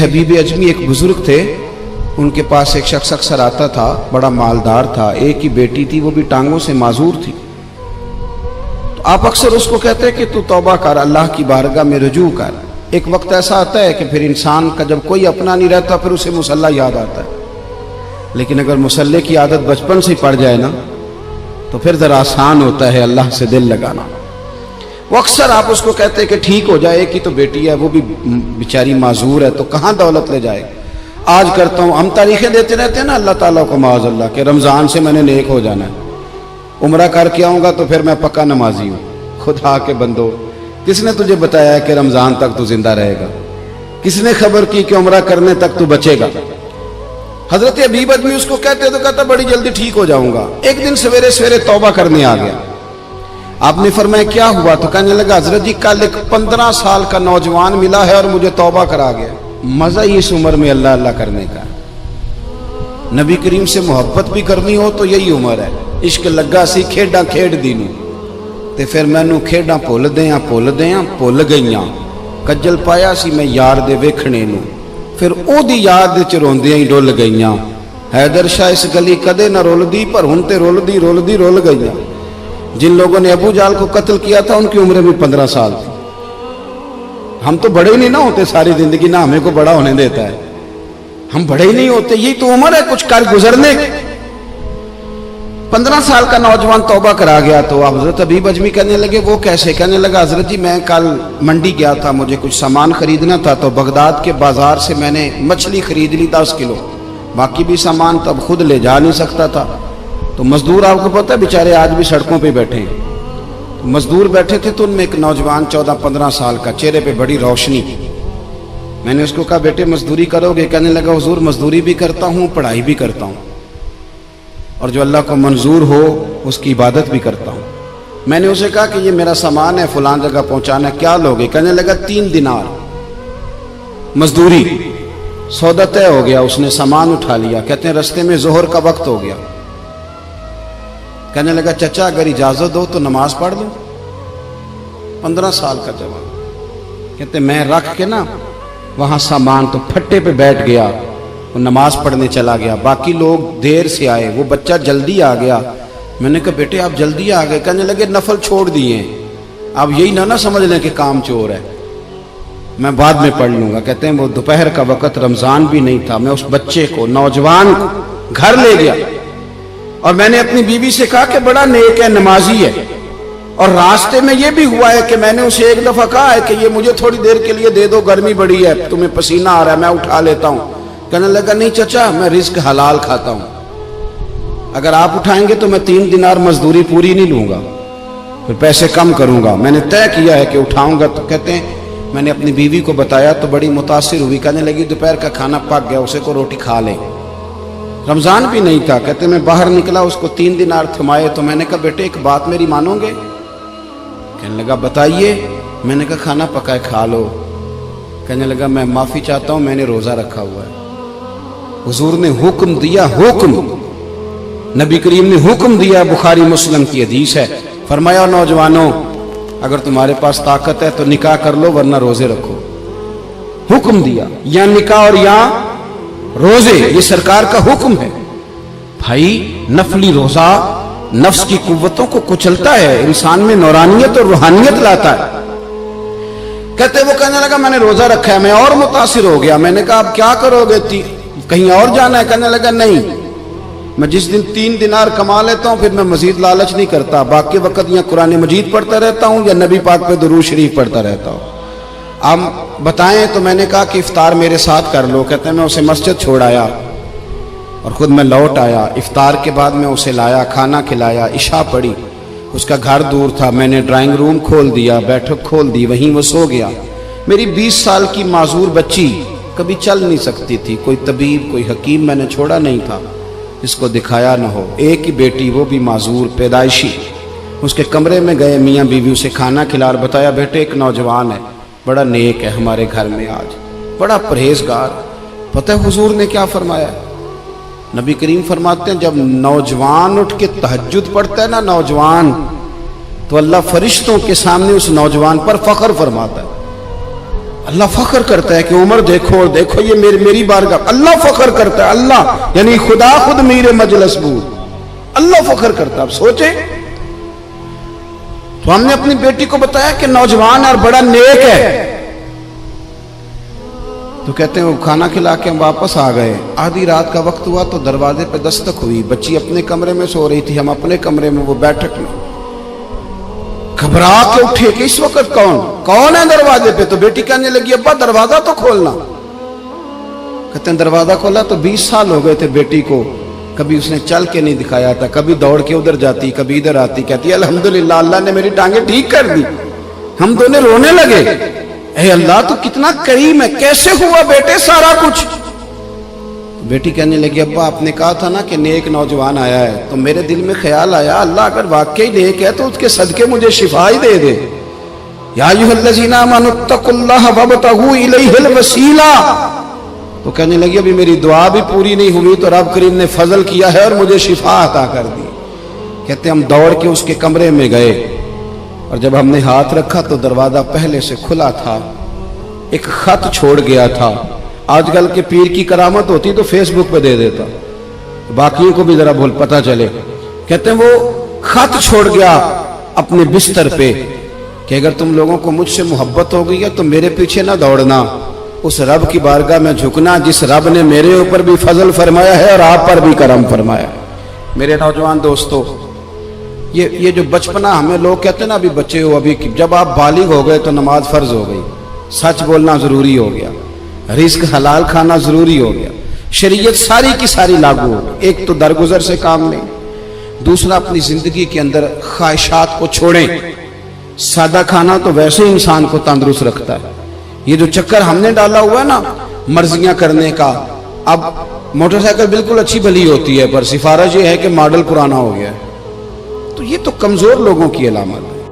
हबीब अजमी एक बुजुर्ग थे, उनके पास एक शख्स अक्सर आता था, बड़ा मालदार था, एक ही बेटी थी, वो भी टांगों से माजूर थी। तो आप अक्सर उसको कहते हैं कि तू तौबा कर, अल्लाह की बारगाह में रुजू कर। एक वक्त ऐसा आता है कि फिर इंसान का जब कोई अपना नहीं रहता फिर उसे मुसल्ला याद आता है, लेकिन अगर मुसल्ले की आदत बचपन से पड़ जाए ना तो फिर ज़रा आसान होता है अल्लाह से दिल लगाना। वो अक्सर आप उसको कहते हैं कि ठीक हो जाए, कि तो बेटी है, वो भी बेचारी माजूर है, तो कहाँ दौलत ले जाए। आज करता हूँ, हम तारीखें देते रहते हैं ना अल्लाह ताला को माज़अल्लाह के रमज़ान से मैंने नेक हो जाना है, उम्रा करके आऊँगा तो फिर मैं पक्का नमाजी हूँ। खुदा के बंदो, किसने तुझे बताया कि रमज़ान तक तू जिंदा रहेगा? किसने खबर की कि उम्रा करने तक तू बचेगा? हजरत हबीब अजमी उसको कहते तो कहता बड़ी जल्दी ठीक हो जाऊंगा। एक दिन सवेरे सवेरे तौबा करने आ गया। आपने फरमाया क्या हुआ? तो कहने लगा हजरत जी कल एक 15 साल का नौजवान मिला है और मुझे तौबा करा गया। मजा ही इस उम्र में अल्लाह अल्लाह करने का। नबी करीम से मोहब्बत भी करनी हो तो यही उम्र है। इश्क लगा सी खेडा खेड दी नूं ते फिर मैनू खेडा भुल गईयां। कज्जल पाया सी मैं यार दे वेखणे नूं, फिर ओदी याद च रोंदियां ही डुल गईयां। हैदर शाह इस गली कदे न रुलदी, पर हुण ते रुल गईयां। जिन लोगों ने अबू जाल को कत्ल किया था उनकी उम्र भी 15 साल थी। हम तो बड़े ही नहीं ना होते सारी जिंदगी, ना हमें को बड़ा होने देता है, हम बड़े ही नहीं होते। यही तो उम्र है कुछ कर गुजरने की। 15 साल का नौजवान तौबा करा गया। तो हजरत हबीब अजमी कहने लगे वो कैसे? कहने लगा हजरत जी मैं कल मंडी गया था, मुझे कुछ सामान खरीदना था, तो बगदाद के बाजार से मैंने मछली खरीद ली 10 किलो, बाकी भी सामान तब खुद ले जा नहीं सकता था। तो मजदूर आपको पता है बेचारे आज भी सड़कों पे बैठे हैं। तो मजदूर बैठे थे तो उनमें एक नौजवान 14-15 साल का, चेहरे पे बड़ी रोशनी। मैंने उसको कहा बेटे मजदूरी करोगे? कहने लगा हुजूर मजदूरी भी करता हूँ, पढ़ाई भी करता हूँ, और जो अल्लाह को मंजूर हो उसकी इबादत भी करता हूँ। मैंने उसे कहा कि ये मेरा सामान है, फलां जगह पहुंचाना, क्या लोगे? कहने लगा 3 दिनार मजदूरी। सौदा तय हो गया, उसने सामान उठा लिया। कहते हैं रस्ते में जोहर का वक्त हो गया। कहने लगा चचा अगर इजाजत दो तो नमाज पढ़ लूं। 15 साल का जवान। कहते मैं रख के ना वहां सामान तो फट्टे पे बैठ गया, वो नमाज पढ़ने चला गया। बाकी लोग देर से आए, वो बच्चा जल्दी आ गया। मैंने कहा बेटे आप जल्दी आ गए? कहने लगे नफल छोड़ दिए, आप यही ना समझ लें कि काम चोर है, मैं बाद में पढ़ लूंगा। कहते हैं वो दोपहर का वक्त, रमजान भी नहीं था, मैं उस बच्चे को, नौजवान को घर ले गया और मैंने अपनी बीवी से कहा कि बड़ा नेक है, नमाजी है, और रास्ते में ये भी हुआ है कि मैंने उसे एक दफा कहा है कि ये मुझे थोड़ी देर के लिए दे दो, गर्मी बड़ी है, तुम्हें पसीना आ रहा है, मैं उठा लेता हूं। कहने लगा नहीं चचा मैं रिस्क हलाल खाता हूं, अगर आप उठाएंगे तो मैं 3 दिनार मजदूरी पूरी नहीं लूंगा, फिर पैसे कम करूंगा, मैंने तय किया है कि उठाऊंगा। तो कहते हैं मैंने अपनी बीवी को बताया तो बड़ी मुतासिर हुई। कहने लगी दोपहर का खाना पक गया, उसे को रोटी खा ले। रमजान भी नहीं था। कहते मैं बाहर निकला, उसको 3 दिनार थमाए। तो मैंने कहा बेटे एक बात मेरी मानोगे? कहने लगा बताइए। मैंने कहा खाना पकाए खा लो। कहने लगा मैं माफी चाहता हूं, मैंने रोजा रखा हुआ है। हुजूर ने हुक्म दिया, हुक्म, नबी करीम ने हुक्म दिया, बुखारी मुस्लिम की हदीस है। फरमाया नौजवानों अगर तुम्हारे पास ताकत है तो निकाह कर लो वरना रोजे रखो। हुक्म दिया, या निकाह और या रोजे, ये सरकार का हुक्म है। भाई नफली रोजा नफ्स की कुव्वतों को कुचलता है, इंसान में नौरानियत और रूहानियत लाता है। कहते वो कहने लगा मैंने रोजा रखा है। मैं और मुतासिर हो गया। मैंने कहा अब क्या करोगे? कहीं और जाना है? कहने लगा नहीं, मैं जिस दिन 3 दिनार कमा लेता हूं फिर मैं मजीद लालच नहीं करता, बाकी वक्त या कुरान मजीद पढ़ता रहता हूं या नबी पाक पे दुरूद शरीफ पढ़ता रहता हूं। आप बताएं। तो मैंने कहा कि इफ्तार मेरे साथ कर लो। कहते हैं मैं उसे मस्जिद छोड़ आया और खुद मैं लौट आया। इफ्तार के बाद मैं उसे लाया, खाना खिलाया, इशा पढ़ी। उसका घर दूर था, मैंने ड्राइंग रूम खोल दिया, बैठक खोल दी, वहीं वो सो गया। मेरी 20 साल की माजूर बच्ची कभी चल नहीं सकती थी, कोई तबीब कोई हकीम मैंने छोड़ा नहीं था इसको दिखाया न हो। एक ही बेटी, वो भी माजूर पैदाइशी। उसके कमरे में गए, मियाँ बीवी उसे खाना खिला और बताया बेटे एक नौजवान है, बड़ा नेक है, हमारे घर में आज बड़ा परहेजगार। पता है हुजूर ने क्या फरमाया? नबी करीम फरमाते हैं जब नौजवान उठ के तहज्जुद पढ़ता है ना नौजवान, तो अल्लाह फरिश्तों के सामने उस नौजवान पर फख्र फरमाता है। اللہ فخر کرتا ہے کہ عمر دیکھو اور دیکھو یہ میری بارگاہ. اللہ فخر کرتا ہے, اللہ یعنی خدا خود میر مجلس بود, اللہ فخر کرتا ہے. اب سوچے تو ہم نے اپنی بیٹی کو بتایا کہ نوجوان ہے اور بڑا نیک ہے, تو کہتے ہیں وہ کھانا کھلا کے ہم واپس آ گئے. آدھی رات کا وقت ہوا تو دروازے پہ دستک ہوئی. بچی اپنے کمرے میں سو رہی تھی, ہم اپنے کمرے میں, وہ بیٹھک میں. گھبرا کے اٹھے کہ اس وقت کون ہے دروازے پہ؟ تو بیٹی کہنے لگی ابا دروازہ تو کھولنا. کہتے ہیں دروازہ کھولا تو 20 سال ہو گئے تھے بیٹی کو, کبھی اس نے چل کے نہیں دکھایا تھا, کبھی دوڑ کے ادھر جاتی, کبھی ادھر آتی. کہتی ہے الحمدللہ اللہ نے میری ٹانگیں ٹھیک کر دی. ہم دونوں رونے لگے, اے اللہ تو کتنا کریم ہے, کیسے ہوا بیٹے سارا کچھ؟ بیٹی کہنے لگی ابا آپ نے کہا تھا نا کہ نیک نوجوان آیا ہے, تو میرے دل میں خیال آیا اللہ اگر واقعی نیک ہے تو اس کے صدقے مجھے شفا ہی دے دے. یا ایھا الذین آمنوا اتقوا اللہ وابتغوا الیہ الوسیلہ. تو کہنے لگی ابھی میری دعا بھی پوری نہیں ہوئی تو رب کریم نے فضل کیا ہے اور مجھے شفا عطا کر دی. کہتے ہم دوڑ کے اس کے کمرے میں گئے اور جب ہم نے ہاتھ رکھا تو دروازہ پہلے سے کھلا تھا, ایک خط چھوڑ گیا تھا. آج کل کے پیر کی کرامت ہوتی تو فیس بک پہ دے دیتا, باقیوں کو بھی ذرا بھول پتہ چلے. کہتے ہیں وہ خط چھوڑ گیا اپنے بستر پہ کہ اگر تم لوگوں کو مجھ سے محبت ہو گئی ہے تو میرے پیچھے نہ دوڑنا, اس رب کی بارگاہ میں جھکنا جس رب نے میرے اوپر بھی فضل فرمایا ہے اور آپ پر بھی کرم فرمایا. میرے نوجوان دوستو, یہ جو بچپنا ہمیں لوگ کہتے ہیں نا ابھی بچے ہو, ابھی جب آپ بالغ ہو گئے تو نماز فرض ہو گئی, سچ بولنا ضروری ہو گیا, رزق حلال کھانا ضروری ہو گیا, شریعت ساری کی ساری لاگو ہو. ایک تو درگزر سے کام لیں, دوسرا اپنی زندگی کے اندر خواہشات کو چھوڑیں. سادہ کھانا تو ویسے ہی انسان کو تندرست رکھتا ہے. یہ جو چکر ہم نے ڈالا ہوا ہے نا مرضیاں کرنے کا, اب موٹر سائیکل بالکل اچھی بھلی ہوتی ہے پر سفارش یہ ہے کہ ماڈل پرانا ہو گیا ہے, تو یہ تو کمزور لوگوں کی علامت ہے.